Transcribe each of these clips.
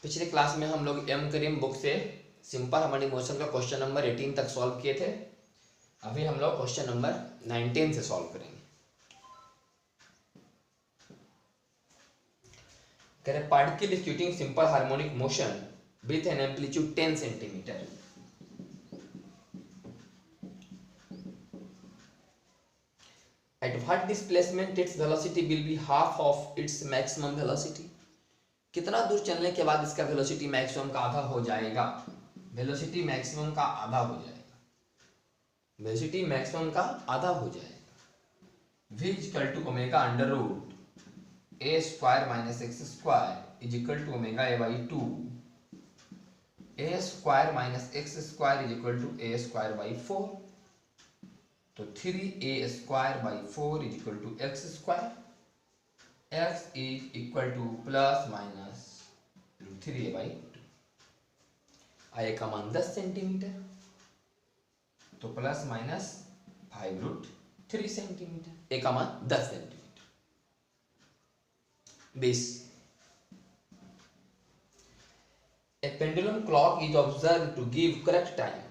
पिछले क्लास में हम लोग एम करीम बुक से सिंपल हार्मोनिक मोशन का क्वेश्चन नंबर 18 तक सॉल्व किए थे। अभी हम लोग क्वेश्चन नंबर 19 से सॉल्व करेंगे। कह रहे particle executing simple harmonic motion with an amplitude 10 centimetre at what displacement its velocity will be half of its maximum velocity। कितना दूर चलने के बाद इसका वेलोसिटी मैक्सिमम का आधा हो जाएगा। वेलोसिटी मैक्सिमम का आधा हो जाएगा। वेलोसिटी मैक्सिमम का आधा हो जाएगा। v equal to omega under root a square minus x square is equal to omega a by 2। A square minus x square is equal to a square by 4। तो 3a square by 4 is equal to x square. x is equal to plus minus 3a by 2। आए का मान 10 centimetre, तो plus minus 5√3 centimetre. ए का मान 10 centimetre. 20 A pendulum clock is observed to give correct time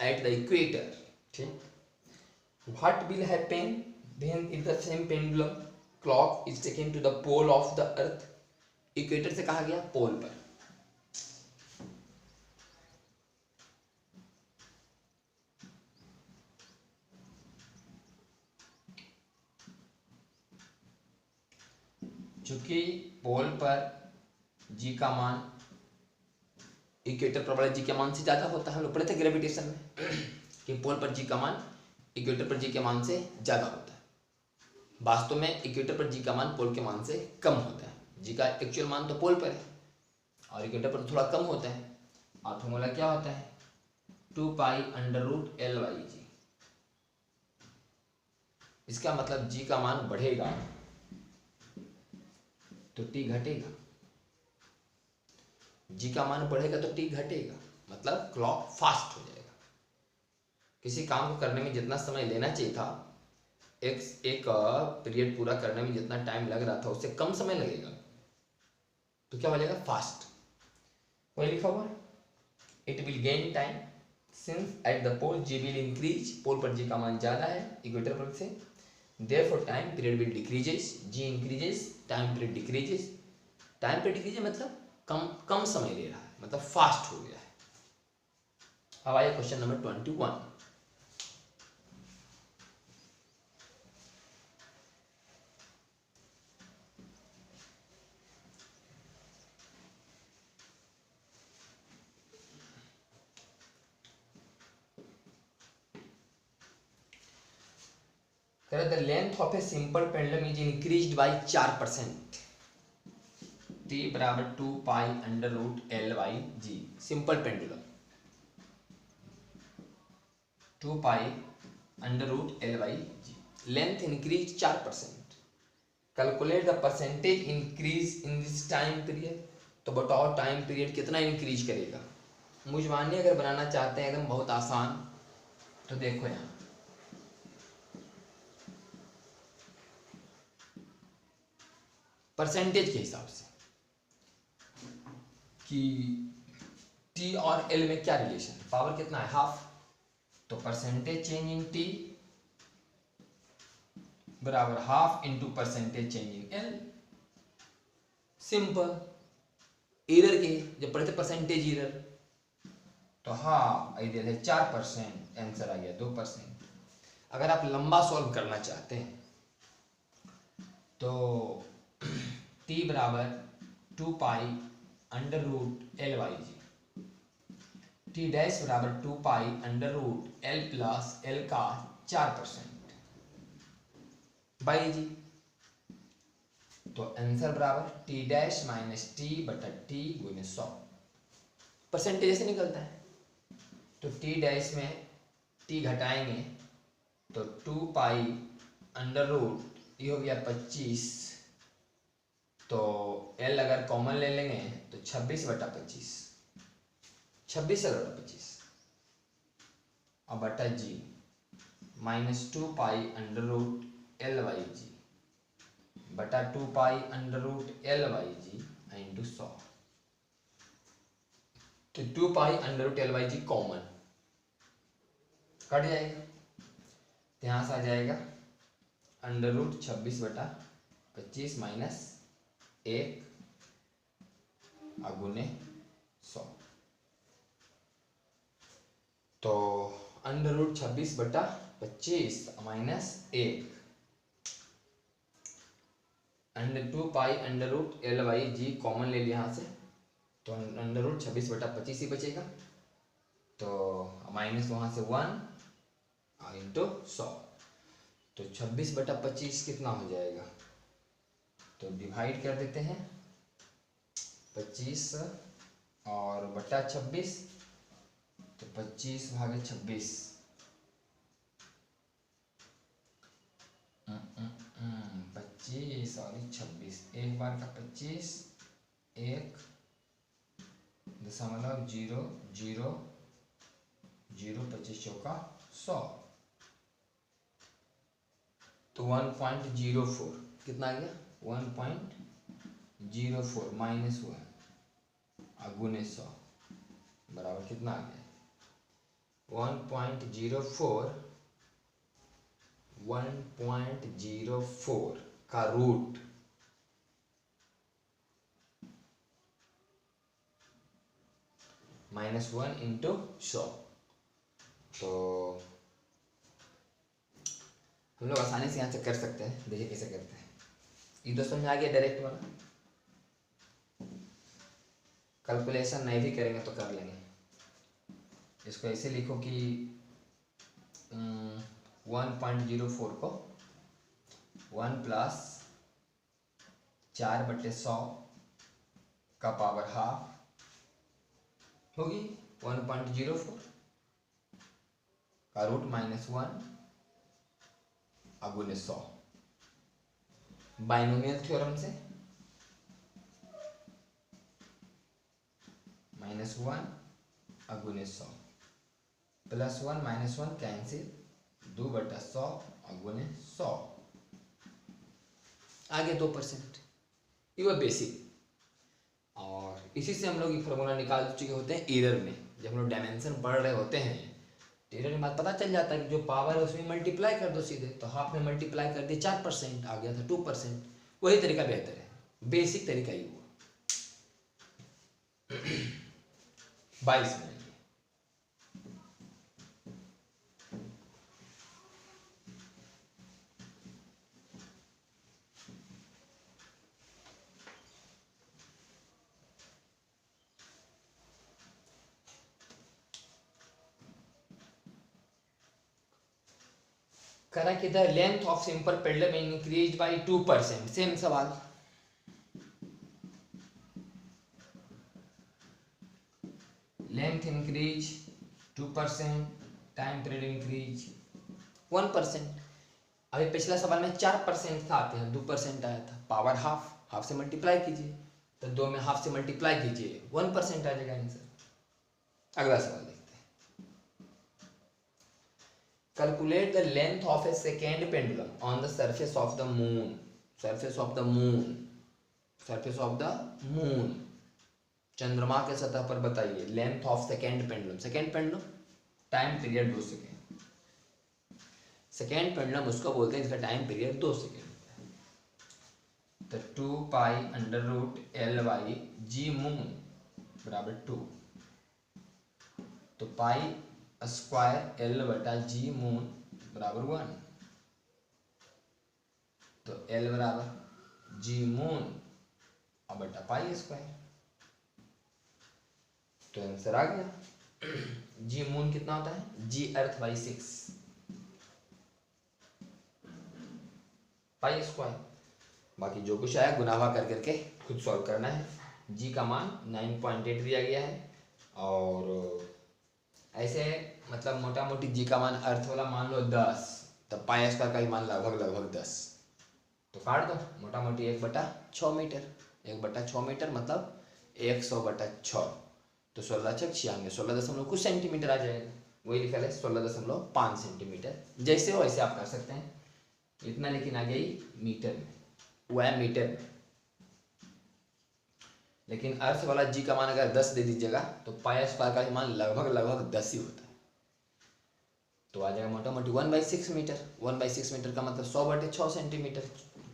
at the equator। ठीक, what will happen when if the same pendulum clock is taken to the pole of the earth। Equator से कहा गया पोल पर। चूंकि पोल पर जी का मान equator पर बड़े जी के मान से ज्यादा होता है। हम लोग पढ़े थे ग्रेविटेशन में कि पोल पर जी का मान इक्वेटर पर जी के मान से ज्यादा होता है। वास्तव में इक्वेटर पर जी का मान पोल के मान से कम होता है। जी का एक्चुअल मान तो पोल पर है और इक्वेटर पर थोड़ा कम होता है। और फॉर्मूला क्या होता है 2π√L/g। इसका मतलब जी का मान बढ़ेगा तो टी घटेगा। जी का मान बढ़ेगा तो टी घटेगा, मतलब क्लॉक फास्ट हो जाएगा। किसी काम को करने में जितना समय लेना चाहिए था, एक पीरियड पूरा करने में जितना टाइम लग रहा था उससे कम समय लगेगा, तो क्या हो जाएगा फास्ट। वही लिखा हुआ it will gain time since at the pole ji will increase. पोल पर जी का मान ज्यादा है इक्वेटर पर से, therefore time period will decreases. Ji increases, time period decreases. Time period decrease मतलब कम समय ले रहा है, मतलब फास्ट हो गया है। अब आइए question number 21। The length of a simple pendulum is increased by 4%। t बराबर 2π√L/g। Simple pendulum 2π√L/g। Length increase 4%। Calculate the percentage increase in this time period. तो बताओ टाइम पीरियड कितना इंक्रीज करेगा। मुझवानी अगर बनाना चाहते हैं एकदम बहुत आसान, तो देखो यहाँ परसेंटेज के हिसाब से कि टी और एल में क्या रिलेशन है। पावर कितना है हाफ, तो परसेंटेज चेंज इन टी बराबर half into percentage change in L. Simple. Error के जब पढ़े थे परसेंटेज एरर, तो हाँ इधर है 4%, आंसर आ गया 2%। अगर आप लंबा सॉल्व करना चाहते हैं तो t बराबर 2π√L/g, t डैश बराबर 2π√L प्लस L का 4% बाई जी। तो आंसर बराबर t डैश माइनस t बटा t गुने 100। परसेंटेज से निकलता है, तो t डैश में t घटाएंगे तो 2π√, ये हो गया 25, तो L अगर कॉमन ले लेंगे तो 26/25, 26/25 अब बटा जी माइनस 2π√L/g बटा 2π√L/g इंटू 100। तो 2 pi under root L by g common cut जाएगा, तो यहाँ से आ जाएगा अंडर रूट 26/25 माइनस 1 अगुने 100। तो under root 26/25 minus 1 under 2 pi under root L by g common ले लिया यहाँ से, तो अंडर रूट 26/25 ही बचेगा, तो माइनस वहाँ से 1 इंटू 100, तो 26/25 कितना हो जाएगा, तो डिवाइड कर देते हैं 25 और बटा 26, तो 25/26 25 और 26, एक बार का 25 1.000 25 चौका 100, तो 1.04 कितना आ गया 1.04 माइनस 1 अगुने 100 बराबर कितना आ गया 1.04 का रूट -1 इंटू 100। तो हम लोग आसानी से यहाँ से कर सकते हैं, देखिए कैसे करते हैं। ये तो समझ आ गया डायरेक्ट वाला, कैलकुलेशन नहीं भी करेंगे तो कर लेंगे। इसको ऐसे लिखो कि 1.04 को 1 + 4/100 का पावर हाफ होगी 1.04 का रूट -1 अगुने 100। बाइनोमियल थ्योरम से -1 अगुने 100 +1 -1 कैंसिल 2/100 अगुने 100 आगे 2%। ये वो बेसिक, और इसी से हम लोग ये फार्मूला निकाल चुके होते हैं एरर में। जब हम लोग डायमेंशन पढ़ रहे होते हैं तो एरर में बात पता चल जाता है कि जो पावर है उसमें मल्टीप्लाई कर दो सीधे, तो हाफ में मल्टीप्लाई कर दिए 4% आ गया था 2%। वही तरीका बेहतर है, बेसिक तरीका ही हुआ। 22 मिनट करा कि the length of simple pendulum increase by 2%। Same सवाल, length increase 2%, time period increase 1%। अभी पिछला सवाल में 4% था, आते हैं 2% आया था। पावर हाफ से मल्टीप्लाई कीजिए, तो 2 में हाफ से मल्टीप्लाई कीजिए 1% आ जाएगा आंसर। अगला सवाल देखते हैं। Calculate the length of A second pendulum on the surface of the moon. Surface of the moon, चंद्रमा के सतह पर बताइए length of second pendulum. Second pendulum time period 2 second, second pendulum उसको बोलते हैं इसका टाइम पीरियड 2 सेकेंड। तो 2 pi under root L by g moon बराबर 2, तो पाई स्क्वायर एल बटा जी मून बराबर 1, तो एल बराबर जी मून और बटा पाई स्क्वायर, तो आंसर आ गया। जी मून कितना होता है, जी अर्थ बाई 6 पाई स्क्वायर। बाकी जो कुछ आया गुनावा कर करके खुद सॉल्व करना है। जी का मान 9.8 दिया गया है, और ऐसे मतलब मोटा मोटी जी का मान अर्थ वाला मान लो 10, तो पाई स्क्वायर का ही मान लगभग 10, तो काट दो मोटा मोटी 1/6 मीटर। 1/6 मीटर मतलब 100/6, तो 16×6 = 16 कुछ सेंटीमीटर आ जाएगा। वही लिखा है 16.5 सेंटीमीटर। जैसे हो वैसे आप कर सकते हैं, इतना लेकिन आ गई मीटर में, वह मीटर में। लेकिन अर्थ वाला जी का मान अगर 10 दे दीजिएगा तो पाई स्क्वायर का मान लगभग 10 ही होता है। तो आ जाएगा मोटा मोटी 1/6 मीटर। 1/6 मीटर का मतलब 100/6 सेंटीमीटर।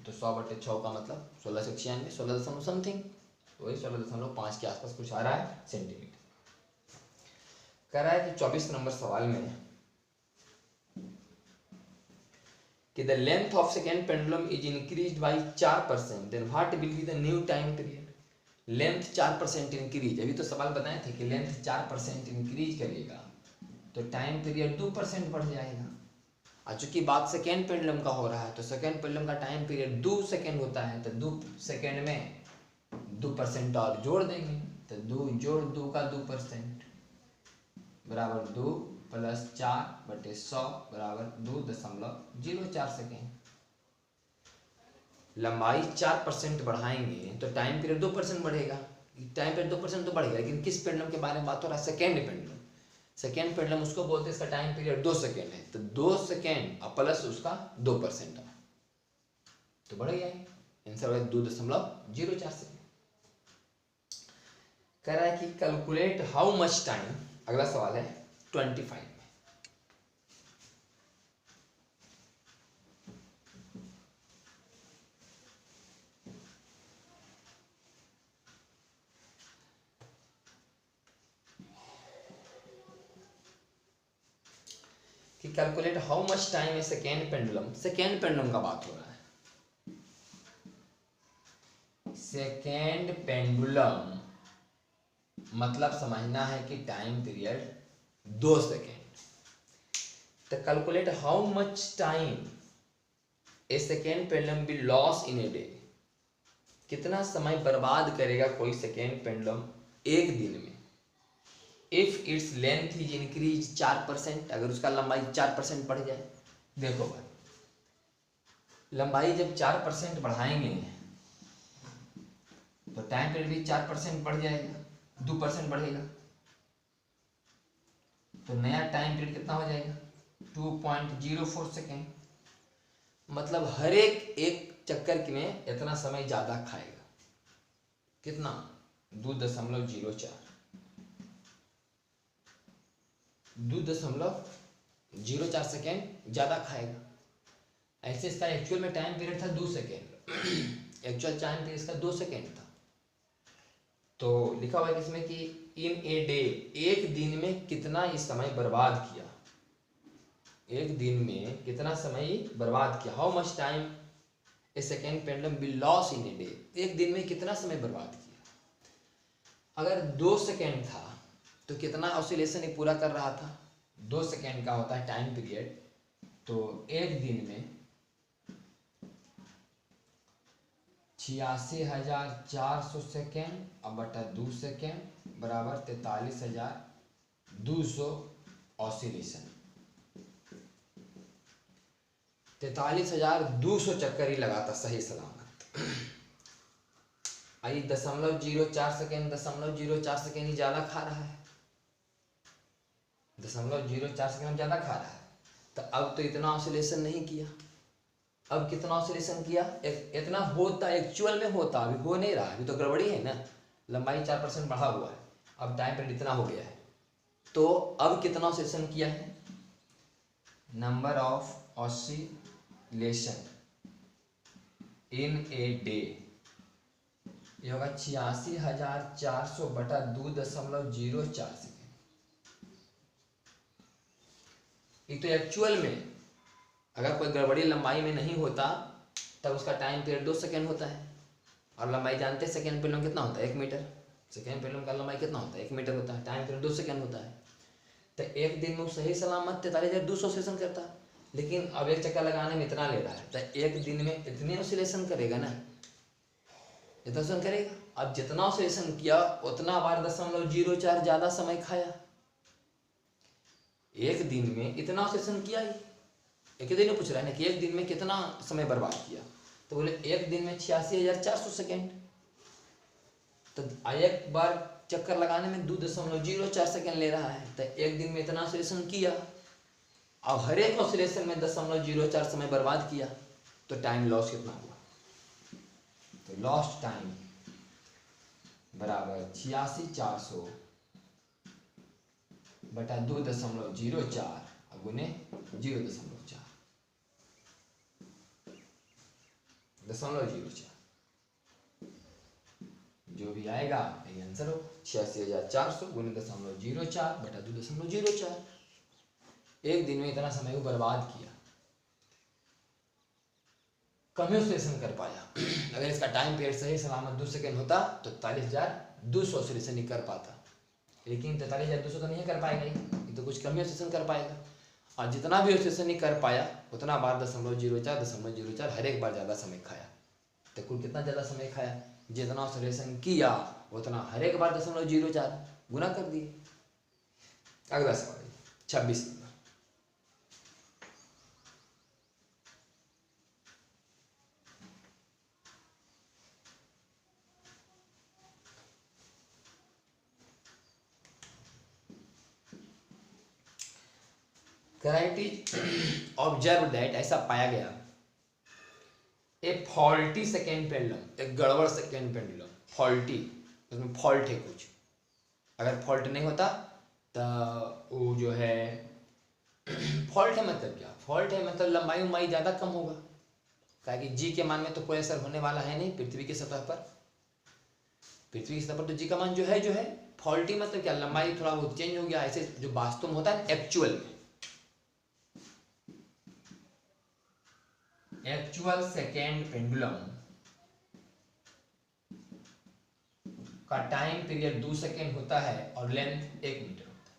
तो 100/6 का मतलब 1696, 16 दशमलव समथिंग, तो वही 16.5 के आसपास कुछ आ रहा है सेंटीमीटर। कह रहा है कि 24 नंबर सवाल में कि the length of second pendulum is increased by 4%, then what will be the new time period. Length 4% increase, अभी तो सवाल बताए थे कि लेंथ 4% इंक्रीज करेगा तो टाइम पीरियड 2% बढ़ जाएगा। और चूंकि बात सेकेंड पेंडुलम का हो रहा है तो सेकेंड पेंडुलम का टाइम पीरियड 2 सेकेंड होता है, तो 2 सेकेंड में 2% और जोड़ देंगे, तो 2 जोड़ 2 का 2% बराबर 2 + 4/100 बराबर 2.04 सेकेंड। लंबाई 4% बढ़ाएंगे तो टाइम पीरियड 2% बढ़ेगा। टाइम पीरियड 2% तो बढ़ेगा, लेकिन किस पेंडुलम के बारे में बात हो रहा है? Second pendulum. सेकेंड पेंडुलम उसको बोलते हैं इसका टाइम पीरियड 2 सेकेंड है, तो 2 सेकेंड प्लस उसका 2% तो बढ़ गया। आंसर है 2.04 सेकेंड। कह रहा है कि कैलकुलेट हाउ मच टाइम, अगला सवाल है 25 में। कि कैलकुलेट हाउ मच टाइम है सेकेंड पेंडुलम, सेकेंड पेंडुलम का बात हो रहा है। सेकेंड पेंडुलम मतलब समझना है कि टाइम पीरियड 2 सेकेंड। तो calculate how much time a second pendulum be loss in a day. कितना समय बर्बाद करेगा कोई सेकेंड पेंडुलम एक दिन में। If its length is increase 4%, अगर उसका लंबाई 4% बढ़ जाए। देखो भाई, लंबाई जब 4% बढ़ाएंगे तो टाइम पीरियड भी 4% बढ़ जाएगा, 2% बढ़ेगा, तो नया टाइम पीरियड कितना हो जाएगा? 2.04 सेकेंड। मतलब हर एक चक्कर में इतना समय ज्यादा खाएगा। कितना? 2.04 2.04 सेकेंड ज्यादा खाएगा। ऐसे इसका एक्चुअल में टाइम पीरियड था 2 सेकेंड। एक्चुअल टाइम पीरियड इसका 2 सेकेंड था। तो लिखा हुआ है इसमें कि इन ए डे, एक दिन में कितना ही समय बर्बाद किया। एक दिन में कितना समय बर्बाद किया। How much time a second pendulum will loss in a day, एक दिन में कितना समय बर्बाद किया। अगर 2 सेकेंड था तो कितना ऑसिलेशन ये पूरा कर रहा था? 2 सेकेंड का होता है टाइम पीरियड, तो एक दिन में 86,400 सेकेंड अब बटा 2 सेकेंड बराबर 43,200 ऑसिलेशन। 43,200 चक्कर ही लगाता सही सलामत। आई 0.04 सेकेंड, 0.04 सेकेंड ही ज्यादा खा रहा है। 0.04 सेकेंड ज्यादा खा रहा है। तो अब तो इतना ऑसिलेशन नहीं किया। अब कितना ऑसिलेशन किया? इतना होता, एक्चुअल में होता, अभी हो नहीं रहा, अभी तो गड़बड़ी है ना। लंबाई 4% बढ़ा हुआ है, अब टाइम पीरियड इतना हो गया है, तो अब कितना ऑसिलेशन किया है? Number of oscillation in a day ये होगा 86,400 बटा 2.04 सेकेंड। एक तो एक्चुअल में अगर कोई गड़बड़ी लंबाई में नहीं होता तब उसका टाइम पीरियड 2 सेकेंड होता है, और लंबाई जानते हैं सेकेंड पेंडुलम कितना होता है? 1 मीटर। सेकेंड पेंडुलम का लंबाई कितना होता है? 1 मीटर होता है। टाइम पीरियड 2 सेकेंड होता है। तो एक दिन में सही सलामत 43,200 ऑसिलेशन करता, लेकिन अब एक चक्कर लगाने में इतना ले रहा है, तो एक दिन में इतने ऑसिलेशन करेगा ना, इतना ऑसिलेशन करेगा। अब जितना ऑसिलेशन किया उतना बार 0.04 ज्यादा समय खाया। एक दिन में इतना ऑसिलेशन किया ही, एक दिन में पूछ रहा है ना कि एक दिन में कितना समय बर्बाद किया, तो बोले एक दिन में 86,400 सेकेंड। तो एक बार चक्कर लगाने में 2.04 सेकेंड ले रहा है, तो एक दिन में इतना ऑसिलेशन किया। अब हर एक ऑसिलेशन में 0.04 समय बर्बाद किया, तो टाइम लॉस कितना हुआ? तो लॉस्ट टाइम बराबर 86,400 बटा 2.04 गुने 0.04 जो भी आएगा यही आंसर हो। 86,400 गुने 0.04 बटा 2.04। एक दिन में इतना समय को बर्बाद किया, कम्यूटेशन कर पाया। अगर इसका टाइम पीरियड सही सलामत 2 सेकेंड होता तो 43,200 ऑसिलेशन ही कर पाता, लेकिन 43,200 तो नहीं कर पाएगा, ये तो कुछ कम्यूटेशन कर पाएगा। और जितना भी ऑसिलेशन नहीं कर पाया उतना बार 0.04 हर एक बार ज़्यादा समय खाया। तो कुल कितना ज़्यादा समय खाया? जितना ऑसिलेशन किया उतना हर एक बार 0.04 गुना कर दिए। अगला सवाल 26 नंबर। इट ऑब्जर्व दैट ऐसा पाया गया ए फॉल्टी सेकेंड पेंडुलम, एक गड़बड़ सेकेंड पेंडुलम, फॉल्टी, उसमें फॉल्ट है कुछ। अगर फॉल्ट नहीं होता तो वो जो है फॉल्ट है मतलब क्या? फॉल्ट है मतलब लंबाई उम्बाई ज़्यादा कम होगा, ताकि जी के मान में तो कोई असर होने वाला है नहीं पृथ्वी की सतह पर। पृथ्वी की सतह पर तो जी का मान जो है फॉल्टी मतलब क्या? लंबाई थोड़ा बहुत चेंज हो गया, ऐसे जो वास्तव में होता है एक्चुअल में। एक्चुअल सेकेंड पेंडुलम का टाइम पीरियड 2 सेकेंड होता है और लेंथ 1 मीटर होता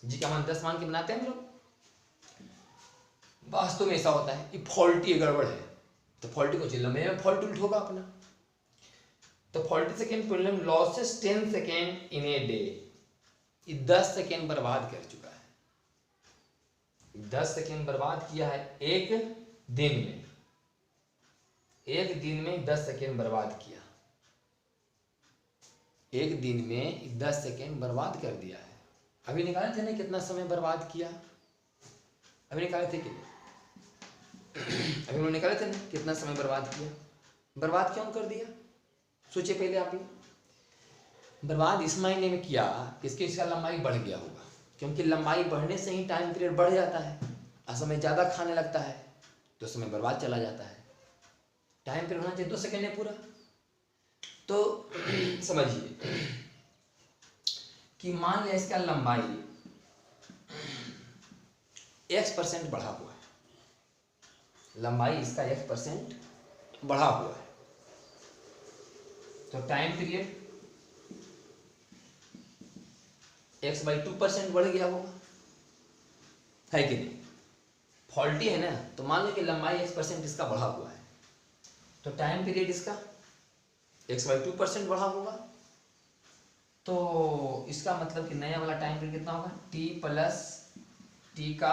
है। जी का मान 10 मान के बनाते हैं हम लोग, वास्तव में ऐसा होता है। ये फॉल्टी गड़बड़ है तो फॉल्टी को चिल्ला में फॉल्ट उल्ट होगा अपना। तो faulty second pendulum losses 10 second in a day, ये 10 सेकेंड बर्बाद कर चुका है। 10 सेकेंड बर्बाद किया है एक दिन में, एक दिन में 10 सेकेंड बर्बाद किया, एक दिन में 10 सेकेंड बर्बाद कर दिया है। अभी निकाले थे ना कितना समय बर्बाद किया? अभी निकाले थे कि अभी लोग निकाले थे ना कितना समय बर्बाद किया? बर्बाद क्यों कर दिया? सोचिए पहले आप ही। बर्बाद इस मायने में किया इसकी इसका लंबाई बढ़ गया होगा, क्योंकि लंबाई बढ़ने से ही टाइम पीरियड बढ़ जाता है और समय ज़्यादा खाने लगता है तो समय बर्बाद चला जाता है। टाइम पीरियड होना चाहिए 2 सेकेंड है पूरा। तो समझिए कि मान लिया इसका लंबाई x% बढ़ा हुआ है, लंबाई इसका x% बढ़ा हुआ है, तो टाइम पीरियड x/2% बढ़ गया होगा, है कि नहीं? फॉल्टी है ना, तो मान लो कि लंबाई x% इसका बढ़ा हुआ है तो टाइम पीरियड इसका x/2% बढ़ा होगा। तो इसका मतलब कि नया वाला टाइम पीरियड कितना होगा? t प्लस t का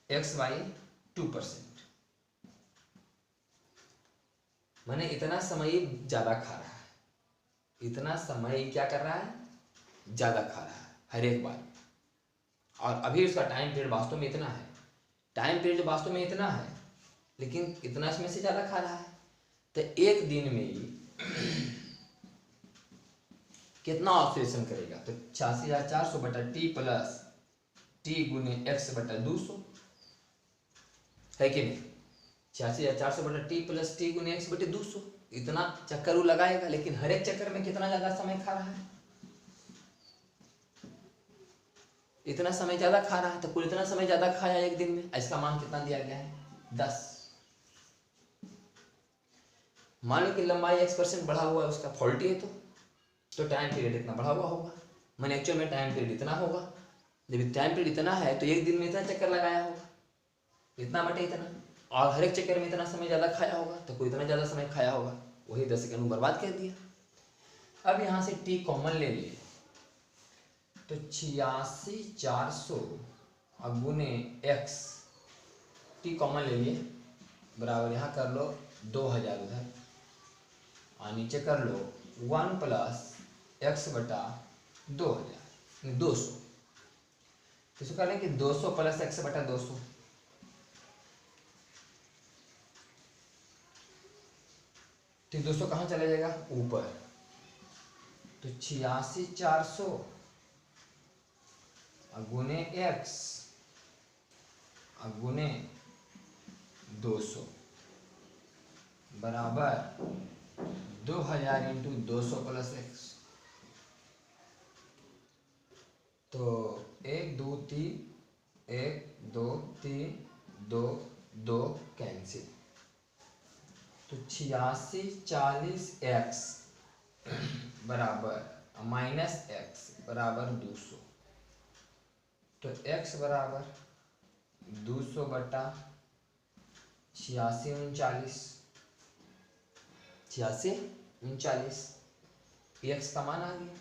x/2%, माने इतना समय ज़्यादा खा रहा है, इतना समय क्या कर रहा है? ज़्यादा खा रहा है हर एक बार। और अभी उसका टाइम पीरियड वास्तव में इतना है, टाइम पीरियड वास्तव में इतना है लेकिन इतना इसमें से ज़्यादा खा रहा है। तो एक दिन में ही कितना ऑसिलेशन करेगा? तो 86,400 बटा टी प्लस टी गुने x बटा 200, है कि नहीं? 86,400 बटा टी प्लस टी गुने x बटे 200, इतना चक्कर वो लगाएगा, लेकिन हर एक चक्कर में कितना ज़्यादा समय खा रहा है? इतना समय ज़्यादा खा रहा है, तो कुल इतना समय ज़्यादा खाया एक दिन में। इसका मान कितना दिया गया है? 10। मान लो कि लंबाई x% बढ़ा हुआ है उसका, फॉल्टी है तो टाइम पीरियड इतना बढ़ा हुआ होगा, मैंने एक्चुअल में टाइम पीरियड इतना होगा। जब टाइम पीरियड इतना है तो एक दिन में इतना चक्कर लगाया होगा, इतना बटे इतना, और हर एक चक्कर में इतना समय ज़्यादा खाया होगा, तो कोई इतना ज़्यादा समय खाया होगा, वही 10 सेकंड में बर्बाद कर दिया। अब यहाँ से टी कॉमन ले लिए तो 86,400 और गुने x, टी कॉमन ले लिए बराबर, यहाँ कर लो 2000 उधर और नीचे कर लो 1 प्लस x बटा 2000 200। इसको कर लें कि 200 प्लस x बटा 200, तो 200 कहाँ चला जाएगा? ऊपर। तो 86,400 गुने x गुने 200 बराबर 2000 इंटू 200 प्लस x। तो 1 2 3 1 2 3 2 2 कैंसिल। तो 8640x बराबर माइनस x बराबर 200। तो x बराबर 200 बटा 8639 x का मान आ गया।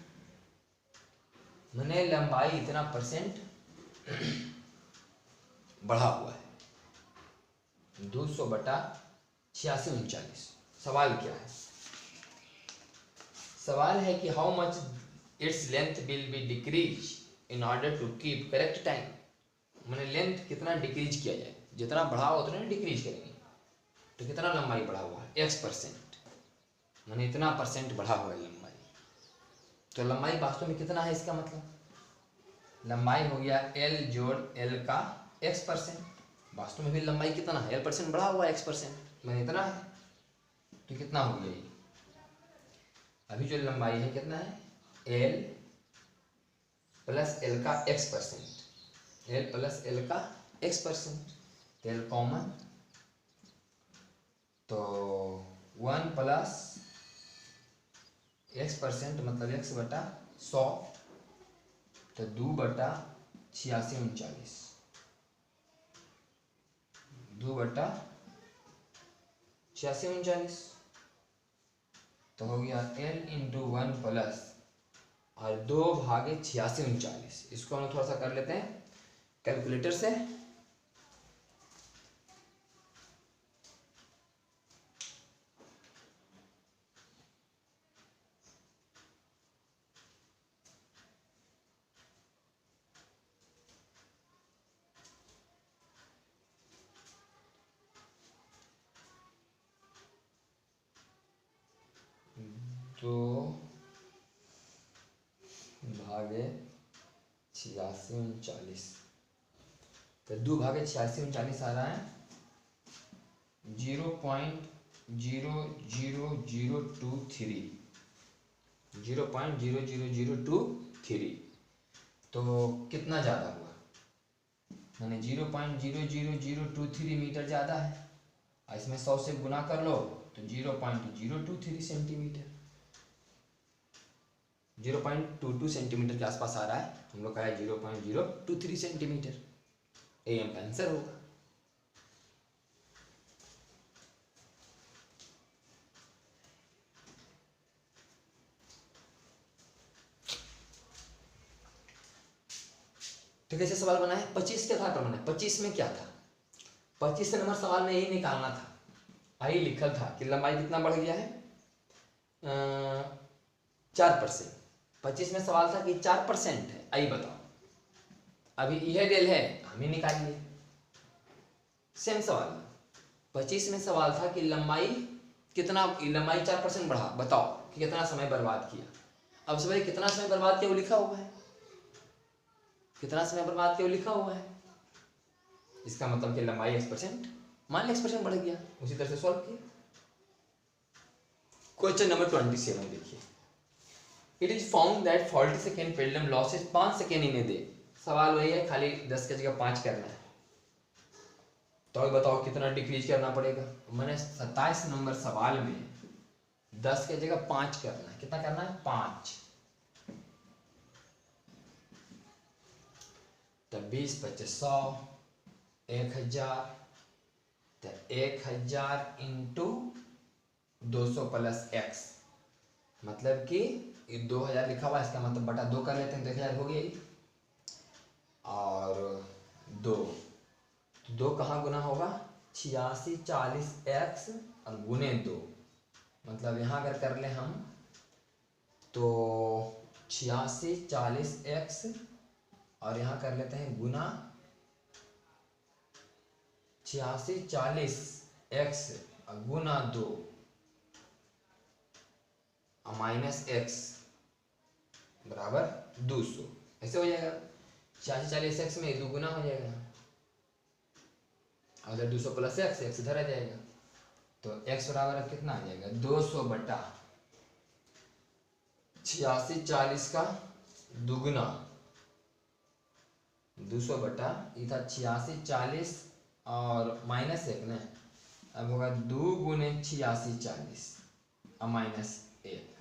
मैंने लंबाई इतना परसेंट बढ़ा हुआ है, 200 बटा 8639। सवाल क्या है? सवाल है कि how much its length will be decrease in order to keep correct time. मैंने लेंथ कितना डिक्रीज किया जाए, जितना बढ़ा उतना डिक्रीज करेंगे। तो कितना लंबाई बढ़ा हुआ है? x%। मैंने इतना परसेंट बढ़ा हुआ है लंबाई। तो लंबाई वास्तव में कितना है? इसका मतलब लंबाई हो गया l जोड़ l का x%। वास्तव में भी लंबाई कितना है? l% बढ़ा हुआ है x%, मैंने इतना है। तो कितना हो गया ये? अभी जो लंबाई है कितना है? l प्लस l का x%, l प्लस l का x%, l कॉमन। तो 1 प्लस x% मतलब x बटा 100। तो 2 बटा 8639, 2 बटा 8639। तो हो गया l इंटू 1 प्लस और 2 भागे 8639। इसको हम थोड़ा सा कर लेते हैं कैलकुलेटर से। तो भागे 8639, तो 2 भागे 8639 आ रहा है 0.00023, 0.00023। तो कितना ज़्यादा हुआ? मैंने 0.00023 मीटर ज़्यादा है, और इसमें 100 से गुना कर लो तो 0.023 सेंटीमीटर, 0.22 सेंटीमीटर के आसपास आ रहा है। हम लोग का है 0.023 सेंटीमीटर। AM का आंसर होगा। तो कैसे सवाल बना है? 25 के आधार पर बना है। 25 में क्या था? 25 नंबर सवाल में यही निकालना था। आई लिखल था कि लंबाई कितना बढ़ गया है? 4%। 25 में सवाल था कि 4% है। आई बताओ, अभी यह डेल है, हम ही निकालिए। सेम सवाल 25 में सवाल था कि लंबाई कितना, लंबाई 4% बढ़ा, बताओ कि कितना समय बर्बाद किया। अब से भाई कितना समय बर्बाद किया वो लिखा हुआ है, कितना समय बर्बाद किया वो लिखा हुआ है। इसका मतलब कि लंबाई x%, मान लो x% बढ़ गया। उसी तरह से सॉल्व किया। क्वेश्चन नंबर 27 देखिए। It is found that 40 second pendulum losses 5 second in a day. सवाल वही है, खाली 10 की जगह 5 करना है। तो अब बताओ कितना डिक्रीज करना पड़ेगा। मैंने 27 नंबर सवाल में 10 की जगह 5 करना है। कितना करना है? 5। तो 20 × 100 1000। तो 1000 इंटू 200 प्लस x, मतलब कि 2000 लिखा हुआ है, इसका मतलब बटा 2 कर लेते हैं। 1000 हो गया। और 2 कहाँ गुना होगा? 8640x और गुने 2, मतलब यहाँ अगर कर ले हम तो 8640x और यहाँ कर लेते हैं गुना 8640x और गुना 2, माइनस एक्स बराबर 200, ऐसे हो जाएगा। 86 में 2 गुना हो जाएगा, अगर 200 प्लस एक्स, एक्स इधर आ जाएगा, तो एक्स बराबर कितना आ जाएगा 200 बटा 86 का दुगुना, 200 बटा इधर 86 और माइनस एक ना, अब होगा 2 गुने 86 और माइनस 1।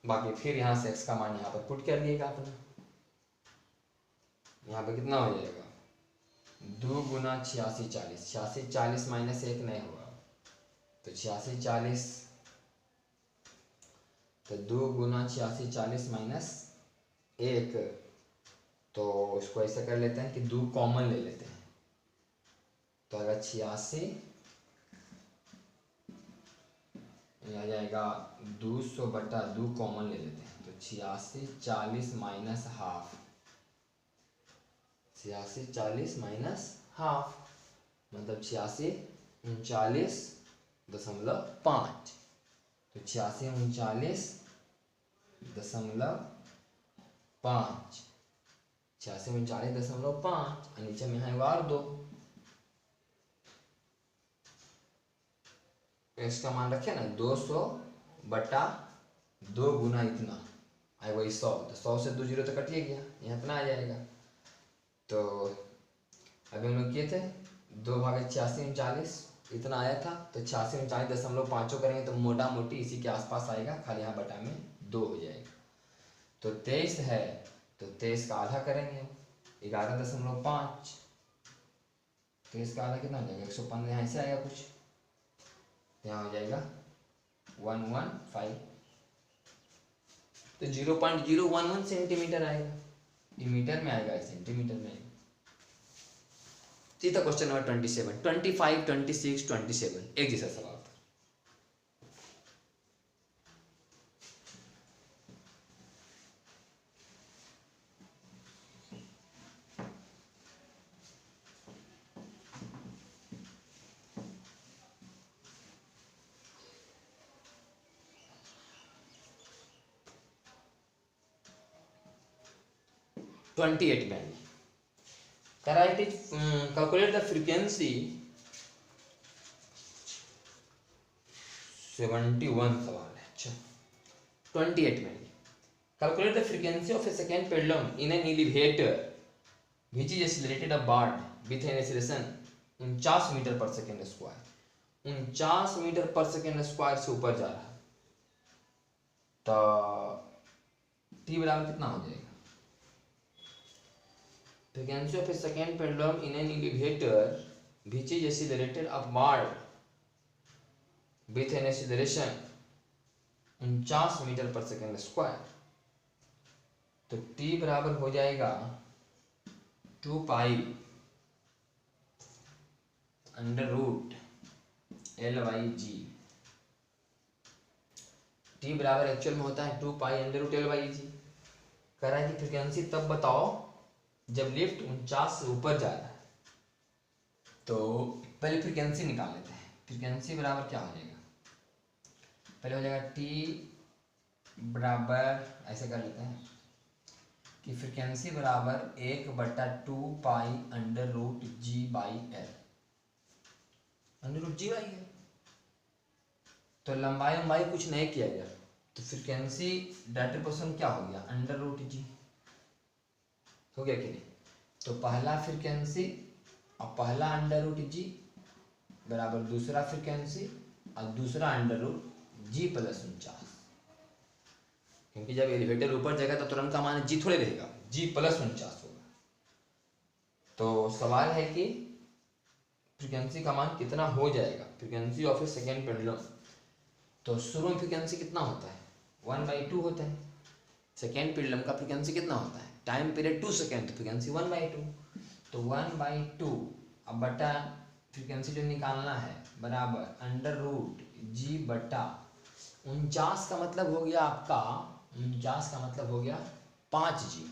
बाकी फिर यहाँ से x का मान यहाँ पर पुट कर दिएगा अपना, यहाँ पे कितना हो जाएगा 2 गुना 86 माइनस 1 नहीं होगा, तो 86 तो 2 गुना 86 माइनस 1, तो इसको ऐसे कर लेते हैं कि 2 कॉमन ले लेते हैं, तो अगर 86 आ जाएगा 200 बटा 2 कॉमन ले लेते हैं, तो 86 40 माइनस हाफ, 86 40 माइनस हाफ मतलब 86 39.5, तो 86 39.5, 86 39.5 और नीचे में है बार 2, इसका मान रखे ना 200 बटा 2 गुना इतना आई वही 100, तो 100 से 2 जीरो तो कटिए गया, यहाँ इतना आ जाएगा। तो अभी हम लोग किए थे 2 भागे 86 39 इतना आया था, तो 86 39.5 करेंगे तो मोटा मोटी इसी के आसपास आएगा, खाली यहाँ बटा में 2 हो जाएगा। तो 23 है तो 23 का आधा करेंगे 11.5, 23 का आधा कितना हो जाएगा 115, यहाँ से आएगा कुछ, यहाँ हो जाएगा 115, तो 0.011 सेंटीमीटर आएगा, ये मीटर में आएगा सेंटीमीटर में आएगा। सीधा क्वेश्चन नंबर 27, 25 26 27 एक जैसा सवाल था। (28) में calculate the frequency 71 सवाल है। अच्छा 28 में calculate the frequency of a second pendulum in an elevator which is accelerated upward with an acceleration 49 metre पर सेकेंड स्क्वायर, 49 मीटर पर सेकेंड स्क्वायर से ऊपर जा रहा है, तो t बराबर कितना हो जाएगा। Frequency of a second pendulum in an elevator which is accelerated upward with an acceleration 49 metre पर सेकेंड स्क्वायर, तो t बराबर हो जाएगा 2 pi under root L/g। t बराबर एक्चुअल में होता है 2 पाई अंडर रूट L/g। कह रहा है कि फ्रीक्वेंसी तब बताओ जब लिफ्ट 49 से ऊपर जा रहा है, तो पहले फ्रीक्वेंसी निकाल लेते हैं। फ्रीक्वेंसी बराबर क्या हो जाएगा, पहले हो जाएगा t बराबर ऐसे कर लेते हैं कि फ्रीक्वेंसी बराबर 1/2 pi under root g/l, under root g/l। तो लंबाई कुछ नहीं किया गया, तो फ्रीक्वेंसी डायरेक्ट पर्सन क्या हो गया अंडर रूट g हो गया कि नहीं। तो पहला फ्रीक्वेंसी और पहला अंडर रूट g बराबर दूसरा फ्रीक्वेंसी और दूसरा अंडर रूट g + 49, क्योंकि जब एलिवेटर ऊपर जाएगा तो तुरंत का मान g थोड़े रहेगा, g + 49 होगा। तो सवाल है कि फ्रीक्वेंसी का मान कितना हो जाएगा, frequency of A second pendulum. तो शुरू में फ्रीक्वेंसी कितना होता है 1/2 होता है, सेकेंड पेंडुलम का फ्रीक्वेंसी कितना होता है, टाइम पीरियड 2 सेकेंड, तो फ्रीक्वेंसी 1/2, तो 1/2 अब बटा फ्रीक्वेंसी जो निकालना है बराबर अंडर रूट g बटा 49 का मतलब हो गया आपका 49 का मतलब हो गया 5g,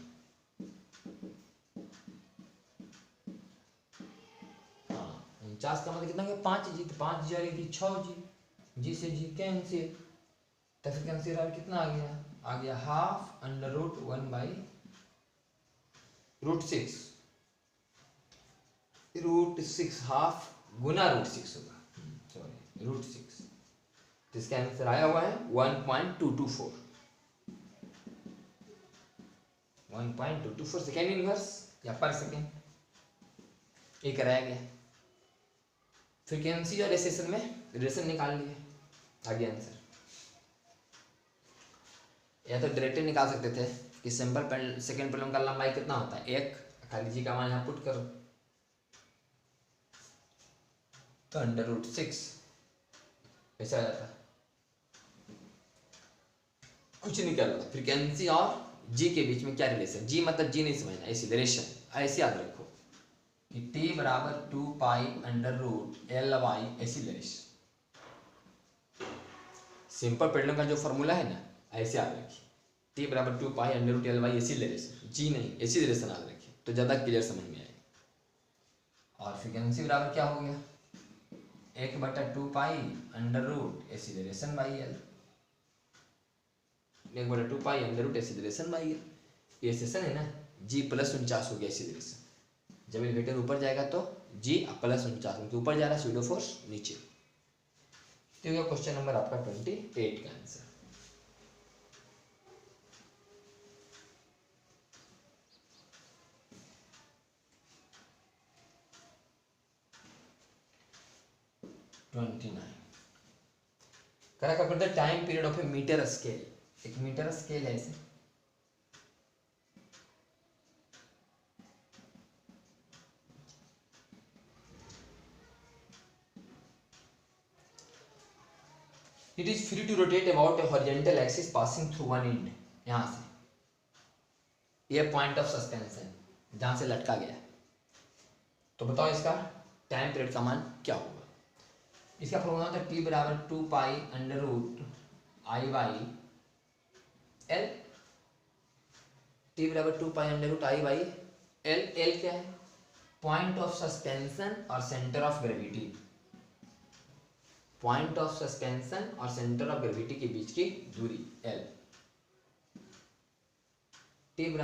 49 का मतलब कितना हो गया 5g, तो 5 जी आएगी 6g, जी से जी कैंसिल, तो फिर कैंसिल कितना आ गया हाफ अंडर रूट 1/√6, √6 हाफ गुना √6 होगा, सॉरी √6, तो इसका आंसर आया हुआ है 1.224, 1.224 सेकेंड इनवर्स या पर सेकेंड, ये कराया गया। फ्रीक्वेंसी और रेडिएशन में रिलेशन निकाल लिए, आ गया आंसर। या तो डायरेक्टली निकाल सकते थे कि सिंपल सेकेंड प्रॉब्लम का लंबाई कितना होता है 1, खाली जी का मान यहाँ पुट करो, तो √6 ऐसा आ जाता है। कुछ नहीं कर रहा, फ्रीक्वेंसी और जी के बीच में क्या रिलेशन, जी मतलब जी नहीं समझना, एक्सीलरेशन, ऐसे याद रखो कि t बराबर 2π√L/y एक्सीलरेशन। सिंपल पेडलम का जो फॉर्मूला है ना, ऐसे याद रखिए, t बराबर 2π√L/y एक्सीलरेशन, जी नहीं एक्सीलरेशन याद रखिए, तो ज़्यादा क्लियर समझ में आएगा। और फ्रीक्वेंसी बराबर क्या हो गया 1/2π acceleration by L, 1/2π acceleration by L, ये सेशन है ना, जी +49 हो गया एक्सीलरेशन, जब एलिवेटर ऊपर जाएगा तो जी +49, क्योंकि ऊपर जा रहा है स्यूडो फोर्स नीचे। तो ये क्वेश्चन नंबर आपका 28 का आंसर। करा करते time period of a metre scale, एक मीटर स्केल है ऐसे, it is free to rotate about a horizontal axis passing through one end, यहाँ से ये पॉइंट ऑफ सस्पेंशन जहाँ से लटका गया है, तो बताओ इसका टाइम पीरियड का मान क्या होगा। इसका फॉर्मूला होता है t बराबर 2π√I/L, t बराबर 2π√I/L, L क्या है पॉइंट ऑफ सस्पेंशन और centre of gravity, point of suspension और सेंटर ऑफ ग्रेविटी के बीच की दूरी L, t